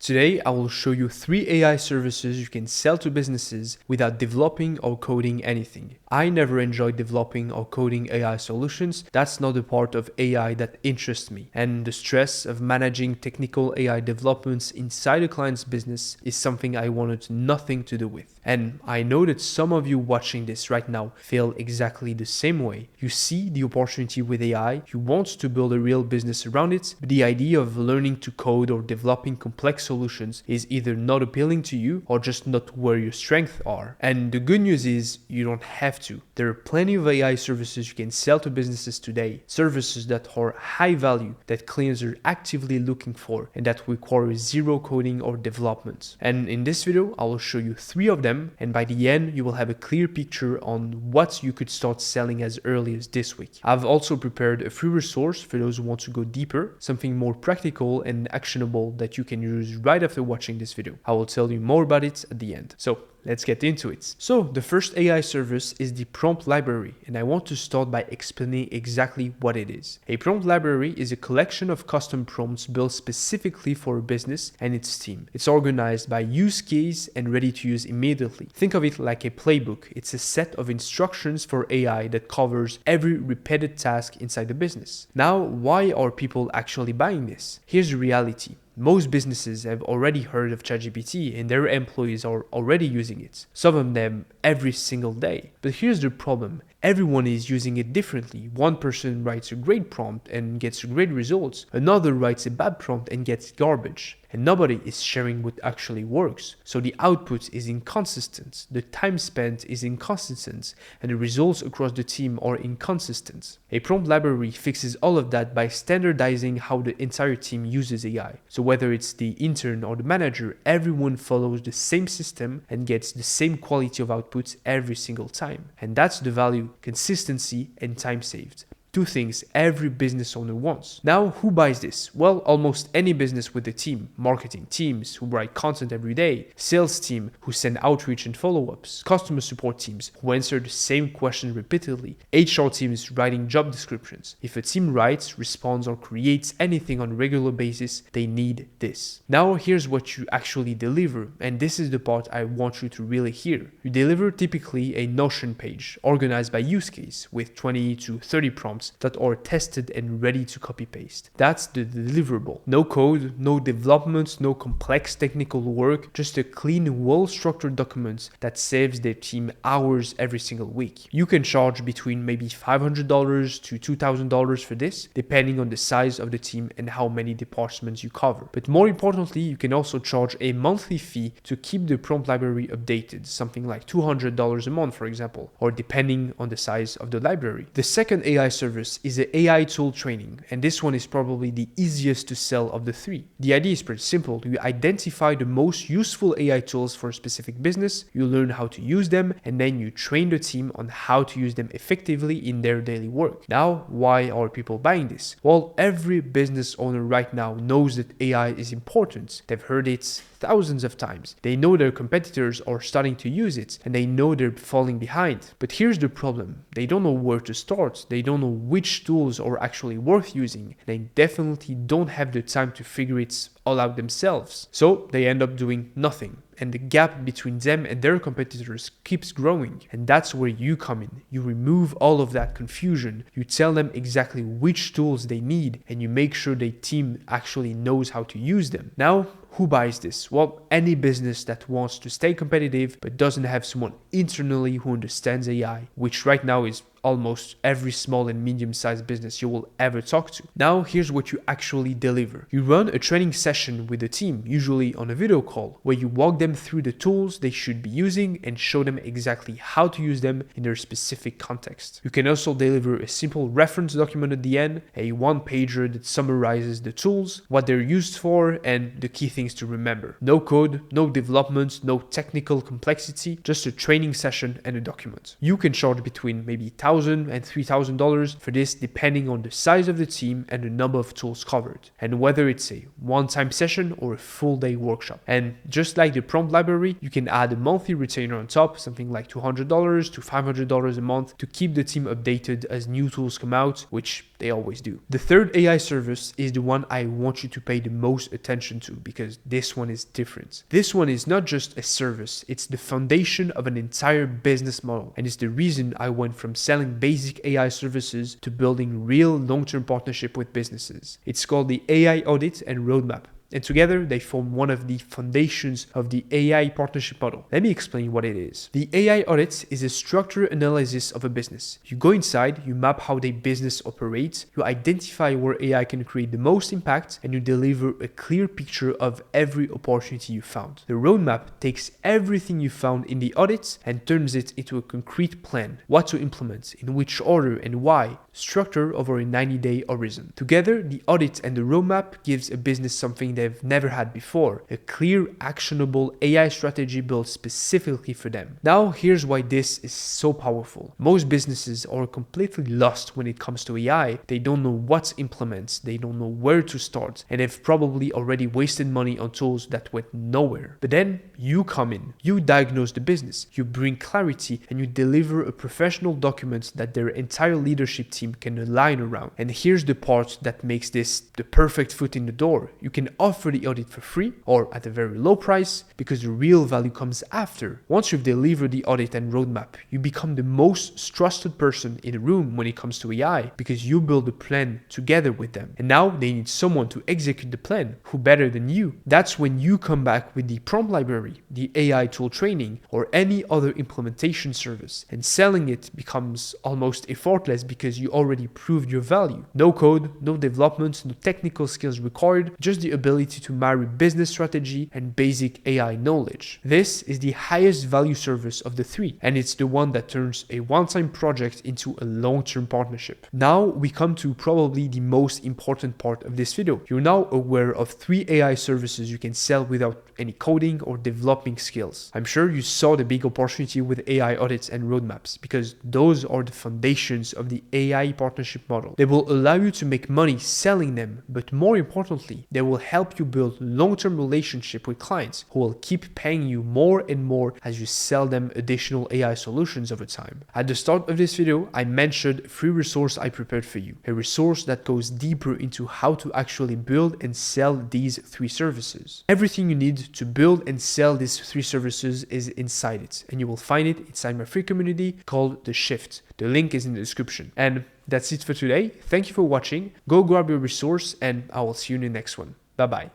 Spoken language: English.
Today, I will show you 3 AI services you can sell to businesses without developing or coding anything. I never enjoyed developing or coding AI solutions. That's not the part of AI that interests me. And the stress of managing technical AI developments inside a client's business is something I wanted nothing to do with. And I know that some of you watching this right now feel exactly the same way. You see the opportunity with AI, you want to build a real business around it, but the idea of learning to code or developing complex solutions is either not appealing to you or just not where your strengths are. And the good news is you don't have to. There are plenty of AI services you can sell to businesses today, services that are high value, that clients are actively looking for, and that require zero coding or development. And in this video, I will show you 3 of them, and by the end, you will have a clear picture on what you could start selling as early as this week. I've also prepared a free resource for those who want to go deeper, something more practical and actionable that you can use right after watching this video. I will tell you more about it at the end. So let's get into it. So the first AI service is the prompt library, and I want to start by explaining exactly what it is. A prompt library is a collection of custom prompts built specifically for a business and its team. It's organized by use case and ready to use immediately. Think of it like a playbook. It's a set of instructions for AI that covers every repeated task inside the business. Now, why are people actually buying this? Here's the reality. Most businesses have already heard of ChatGPT and their employees are already using it, some of them every single day. But here's the problem. Everyone is using it differently. One person writes a great prompt and gets great results. Another writes a bad prompt and gets garbage. And nobody is sharing what actually works. So the output is inconsistent, the time spent is inconsistent, and the results across the team are inconsistent. A prompt library fixes all of that by standardizing how the entire team uses AI. So whether it's the intern or the manager, everyone follows the same system and gets the same quality of output every single time. And that's the value: consistency and time saved. 2 things every business owner wants. Now, who buys this? Well, almost any business with a team. Marketing teams who write content every day, sales team who send outreach and follow-ups, customer support teams who answer the same question repeatedly, HR teams writing job descriptions. If a team writes, responds, or creates anything on a regular basis, they need this. Now, here's what you actually deliver, and this is the part I want you to really hear. You deliver typically a Notion page organized by use case with 20 to 30 prompts that are tested and ready to copy paste. That's the deliverable. No code, no development, no complex technical work, just a clean, well-structured document that saves their team hours every single week. You can charge between maybe $500 to $2,000 for this, depending on the size of the team and how many departments you cover. But more importantly, you can also charge a monthly fee to keep the prompt library updated, something like $200 a month, for example, or depending on the size of the library. The second AI service is the AI tool training, and this one is probably the easiest to sell of the 3. The idea is pretty simple. You identify the most useful AI tools for a specific business, you learn how to use them, and then you train the team on how to use them effectively in their daily work. Now, why are people buying this? Well, every business owner right now knows that AI is important. They've heard it thousands of times. They know their competitors are starting to use it, and they know they're falling behind. But here's the problem. They don't know where to start. They don't know which tools are actually worth using. They definitely don't have the time to figure it all out themselves. So they end up doing nothing. And the gap between them and their competitors keeps growing. And that's where you come in. You remove all of that confusion. You tell them exactly which tools they need, and you make sure their team actually knows how to use them. Now, who buys this? Well, any business that wants to stay competitive but doesn't have someone internally who understands AI, which right now is almost every small and medium-sized business you will ever talk to. Now, here's what you actually deliver. You run a training session with the team, usually on a video call, where you walk them through the tools they should be using and show them exactly how to use them in their specific context. You can also deliver a simple reference document at the end, a one-pager that summarizes the tools, what they're used for, and the key things to remember. No code, no development, no technical complexity, just a training session and a document. You can charge between maybe $1,000 and $3,000 for this, depending on the size of the team and the number of tools covered. And whether it's a one-time one-time session or a full-day workshop. And just like the prompt library, you can add a monthly retainer on top, something like $200 to $500 a month to keep the team updated as new tools come out, which they always do. The third AI service is the one I want you to pay the most attention to because this one is different. This one is not just a service, it's the foundation of an entire business model. And it's the reason I went from selling basic AI services to building real long-term partnership with businesses. It's called the AI Audit and Roadmap. And together they form one of the foundations of the AI partnership model. Let me explain what it is. The AI audit is a structured analysis of a business. You go inside, you map how their business operates, you identify where AI can create the most impact, and you deliver a clear picture of every opportunity you found. The roadmap takes everything you found in the audit and turns it into a concrete plan, what to implement, in which order and why, structured over a 90-day horizon. Together, the audit and the roadmap gives a business something they've never had before, a clear, actionable AI strategy built specifically for them. Now, here's why this is so powerful. Most businesses are completely lost when it comes to AI. They don't know what to implement, they don't know where to start, and they've probably already wasted money on tools that went nowhere. But then you come in, you diagnose the business, you bring clarity, and you deliver a professional document that their entire leadership team can align around. And here's the part that makes this the perfect foot in the door. You can offer the audit for free or at a very low price because the real value comes after. Once you've delivered the audit and roadmap, you become the most trusted person in the room when it comes to AI because you build a plan together with them. And now they need someone to execute the plan. Who better than you? That's when you come back with the prompt library, the AI tool training, or any other implementation service. And selling it becomes almost effortless because you already proved your value. No code, no development, no technical skills required, just the ability to marry business strategy and basic AI knowledge. This is the highest value service of the three, and it's the one that turns a one-time project into a long-term partnership. Now we come to probably the most important part of this video. You're now aware of 3 AI services you can sell without any coding or developing skills. I'm sure you saw the big opportunity with AI audits and roadmaps because those are the foundations of the AI partnership model. They will allow you to make money selling them, but more importantly, they will help you build long-term relationship with clients who will keep paying you more and more as you sell them additional AI solutions over time. At the start of this video, I mentioned a free resource I prepared for you, a resource that goes deeper into how to actually build and sell these 3 services. Everything you need to build and sell these 3 services is inside it, and you will find it inside my free community called The Shift. The link is in the description. And that's it for today. Thank you for watching. Go grab your resource and I will see you in the next one. Bye bye.